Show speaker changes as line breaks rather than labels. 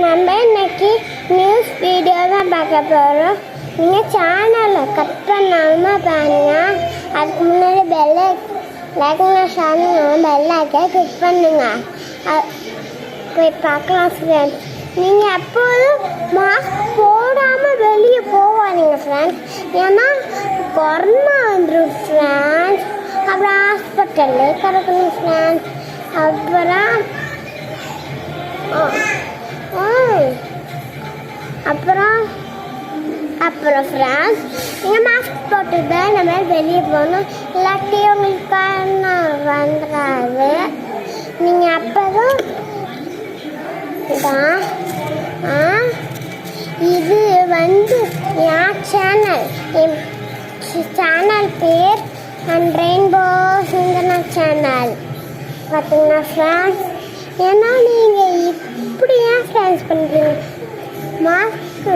நம்ம இன்னைக்கு news video தான் பார்க்க போகிறோம். நீங்கள் சேனலை கட் பண்ணாமல் பாருங்க. அதுக்கு முன்னாடி பெல்லைக்கை கிளிக் பண்ணுங்க. போய் பார்க்கலாம் ஃப்ரெண்ட்ஸ். நீங்கள் எப்போதும் மாஸ்க் போடாமல் வெளியே போவாதீங்க ஃப்ரெண்ட்ஸ். ஏன்னா கொரோனா வந்துடும் ஃப்ரெண்ட்ஸ். அப்புறம் ஹாஸ்பிட்டல்லே கிடக்கணும் ஃப்ரெண்ட்ஸ். அப்புறம் ஃப்ரெண்ட்ஸ், நீங்கள் மாஸ்க் போட்டு தான் நம்ம வெளியே போகணும். இல்லாட்டி உங்களுக்கு வந்துடாது. நீங்கள் அப்போ தான் இது என் சேனல் பேர் ரெயின்போ சிந்தனா சேனல் பார்த்தீங்கன்னா ஃப்ரெண்ட்ஸ். ஏன்னா நீங்கள் இப்படி ஏன் ஃப்ரெண்ட்ஸ் பண்ணுறீங்க மாஸ்க்கு